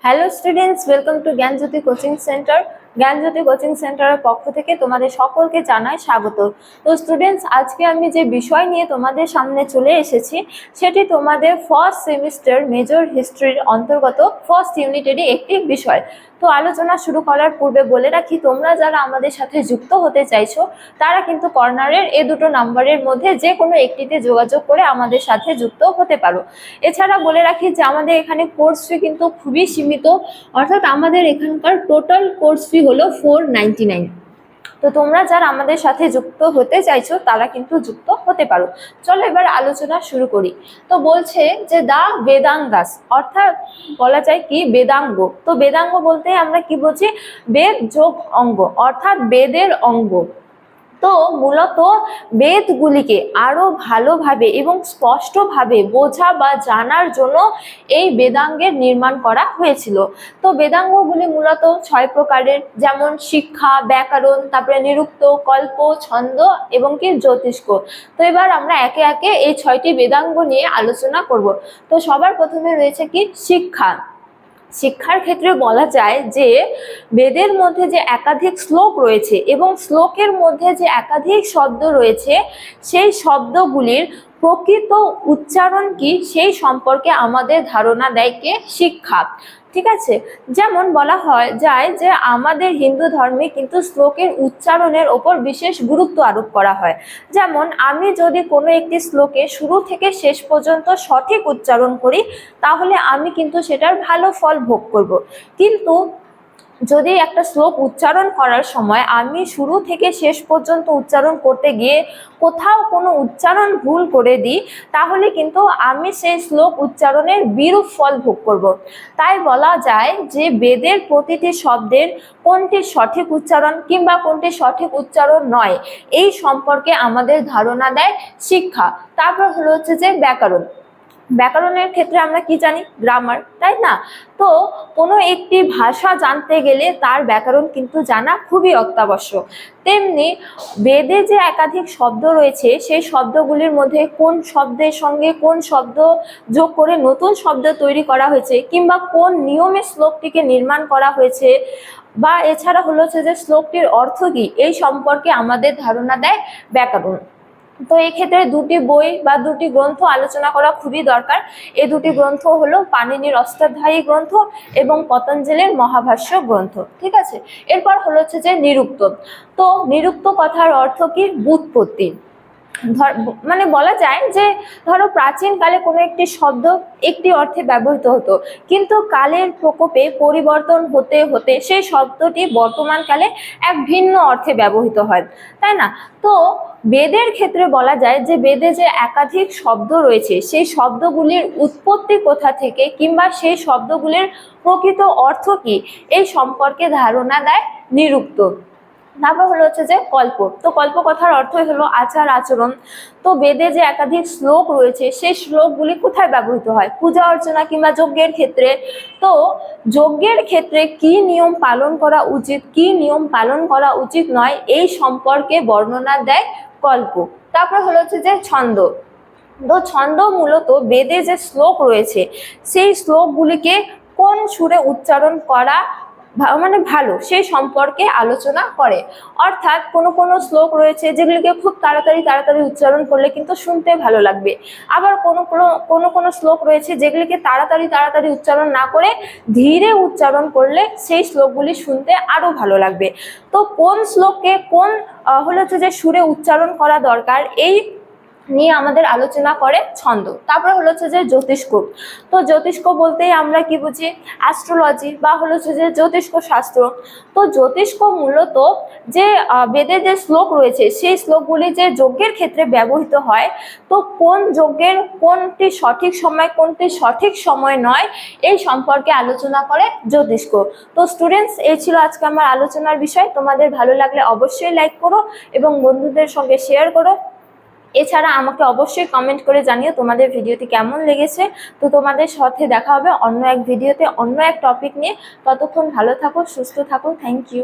Hello students, welcome to Gyanjyoti coaching centre. Gyanjyoti coaching সেন্টারের পক্ষ থেকে তোমাদের সকলকে জানাই স্বাগত। তো স্টুডেন্টস, আজকে আমি যে বিষয় নিয়ে তোমাদের সামনে চলে এসেছি সেটি তোমাদের ফার্স্ট সেমিস্টার মেজর হিস্ট্রির অন্তর্গত ফার্স্ট ইউনিটেরই একটি বিষয়। তো আলোচনা শুরু করার পূর্বে বলে রাখি, তোমরা যারা আমাদের সাথে যুক্ত হতে চাইছো তারা কিন্তু কর্নারের এই দুটো নাম্বারের মধ্যে যে কোনো একটিতে যোগাযোগ করে আমাদের সাথে যুক্ত হতে পারো। এছাড়া বলে রাখি যে আমাদের এখানে কোর্স ফি কিন্তু খুবই সীমিত, অর্থাৎ আমাদের এখানকার টোটাল কোর্স ফি হলো 499। তো তোমরা যারা আমাদের সাথে যুক্ত হতে চাইছো তারা কিন্তু যুক্ত হতে পারো। চলো এবার আলোচনা শুরু করি। তো বলছে যে দা বেদাঙ্গাস, অর্থাৎ বলা যায় কি বেদাঙ্গ। তো বেদাঙ্গ বলতে আমরা কি বুঝি? বেদ যোগ অঙ্গ, অর্থাৎ বেদের অঙ্গ। তো মূলত বেদগুলিকে আরো ভালোভাবে এবং স্পষ্টভাবে বোঝা বা জানার জন্য এই বেদাঙ্গের নির্মাণ করা হয়েছিল। তো বেদাঙ্গগুলি মূলত 6 প্রকারের, যেমন শিক্ষা, ব্যাকরণ, তারপরে নিরুক্ত, কল্প, ছন্দ এবং কি জ্যোতিষ্ক। তো এবার আমরা একে একে এই 6টি বেদাঙ্গ নিয়ে আলোচনা করব। তো সবার প্রথমে রয়েছে কি শিক্ষা। শিক্ষার ক্ষেত্রে বলা যায় যে বেদের মধ্যে যে একাধিক শ্লোক রয়েছে এবং শ্লোকের মধ্যে যে একাধিক শব্দ রয়েছে, সেই শব্দগুলির প্রকৃত উচ্চারণ কি সেই সম্পর্কে আমাদের ধারণা দেয় কে? শিক্ষা। ঠিক আছে, যেমন বলা হয় যায় যে আমাদের হিন্দু ধর্মে কিন্তু শ্লোকের উচ্চারণের ওপর বিশেষ গুরুত্ব আরোপ করা হয়। যেমন আমি যদি কোনো একটি শ্লোকে শুরু থেকে শেষ পর্যন্ত সঠিক উচ্চারণ করি তাহলে আমি কিন্তু সেটার ভালো ফল ভোগ করব। কিন্তু যদি একটা শ্লোক উচ্চারণ করার সময় আমি শুরু থেকে শেষ পর্যন্ত উচ্চারণ করতে গিয়ে কোথাও কোনো উচ্চারণ ভুল করে দিই তাহলে কিন্তু আমি সেই শ্লোক উচ্চারণের বিরূপ ফল ভোগ করব। তাই বলা যায় যে বেদের প্রতিটি শব্দের কোনটি সঠিক উচ্চারণ কিংবা কোনটি সঠিক উচ্চারণ নয় এই সম্পর্কে আমাদের ধারণা দেয় শিক্ষা। তারপর হলো হচ্ছে যে ব্যাকরণ। ব্যাকরণের ক্ষেত্রে আমরা কি জানি? গ্রামার, তাই না? তো কোনো একটি ভাষা জানতে গেলে তার ব্যাকরণ কিন্তু জানা খুবই অত্যাবশ্যক। তেমনি বেদে যে একাধিক শব্দ রয়েছে সেই শব্দগুলির মধ্যে কোন শব্দের সঙ্গে কোন শব্দ যোগ করে নতুন শব্দ তৈরি করা হয়েছে কিংবা কোন নিয়মে শ্লোকটিকে নির্মাণ করা হয়েছে বা এছাড়া হলো হচ্ছে যে শ্লোকটির অর্থ কি এই সম্পর্কে আমাদের ধারণা দেয় ব্যাকরণ। তো এই ক্ষেত্রে দুটি বই বা দুটি গ্রন্থ আলোচনা করা খুবই দরকার। এই দুটি গ্রন্থ হলো পাণিনির অষ্টাধ্যায়ী গ্রন্থ এবং পতঞ্জলির মহাভাষ্য গ্রন্থ। ঠিক আছে, এরপর হলো হচ্ছে যে নিরুক্ত। তো নিরুক্ত কথার অর্থ কি? ব্যুৎপত্তি। মানে বলা যায় যে ধরো প্রাচীনকালে কোনো একটি শব্দ একটি অর্থে ব্যবহৃত হতো, কিন্তু কালের প্রকোপে পরিবর্তন হতে হতে সেই শব্দটি বর্তমানকালে এক ভিন্ন অর্থে ব্যবহৃত হয়, তাই না? তো বেদের ক্ষেত্রে বলা যায় যে বেদে যে একাধিক শব্দ রয়েছে সেই শব্দগুলির উৎপত্তি কোথা থেকে কিংবা সেই শব্দগুলির প্রকৃত অর্থ কি এই সম্পর্কে ধারণা দেয় নিরুক্ত। তারপর হলো হচ্ছে যে কল্প। তো কল্প কথার অর্থই হলো আচার আচরণ। তো বেদে যে একাধিক শ্লোক রয়েছে সেই শ্লোকগুলি কোথায় ব্যবহৃত হয়? পূজা অর্চনা কিংবা যজ্ঞের ক্ষেত্রে। তো যজ্ঞের ক্ষেত্রে কি নিয়ম পালন করা উচিত, কি নিয়ম পালন করা উচিত নয় এই সম্পর্কে বর্ণনা দেয় কল্প। তারপর হলো হচ্ছে যে ছন্দ। তো ছন্দ মূলত বেদে যে শ্লোক রয়েছে সেই শ্লোকগুলিকে কোন সুরে উচ্চারণ করা মানে ভালো সেই সম্পর্কে আলোচনা করে। অর্থাৎ কোনো কোনো শ্লোক রয়েছে যেগুলিকে খুব তাড়াতাড়ি তাড়াতাড়ি উচ্চারণ করলে কিন্তু শুনতে ভালো লাগবে, আবার কোনো শ্লোক রয়েছে যেগুলিকে তাড়াতাড়ি তাড়াতাড়ি উচ্চারণ না করে ধীরে উচ্চারণ করলে সেই শ্লোকগুলি শুনতে আরো ভালো লাগবে। তো কোন শ্লোককে কোন হলো হচ্ছে যে সুরে উচ্চারণ করা দরকার এই নিয়ে আমাদের আলোচনা করে ছন্দ। তারপর হলো হচ্ছে যে জ্যোতিষ্ক। তো জ্যোতিষ্ক বলতেই আমরা কি বুঝি? অ্যাস্ট্রোলজি বা হলো হচ্ছে যে জ্যোতিষ্ক শাস্ত্র। তো জ্যোতিষ্ক মূলত যে বেদে যে শ্লোক রয়েছে সেই শ্লোকগুলি যে যজ্ঞের ক্ষেত্রে ব্যবহৃত হয়, তো কোন যজ্ঞের কোনটি সঠিক সময় কোনটি সঠিক সময় নয় এই সম্পর্কে আলোচনা করে জ্যোতিষ্ক। তো স্টুডেন্টস, এই ছিল আজকে আমার আলোচনার বিষয়। তোমাদের ভালো লাগলে অবশ্যই লাইক করো এবং বন্ধুদের সঙ্গে শেয়ার করো। এছাড়া আমাকে অবশ্যই কমেন্ট করে জানিও তোমাদের ভিডিওটি কেমন লেগেছে। তো তোমাদের সাথে দেখা হবে অন্য এক ভিডিওতে অন্য এক টপিক নিয়ে। ততক্ষণ ভালো থাকো, সুস্থ থাকো। Thank you.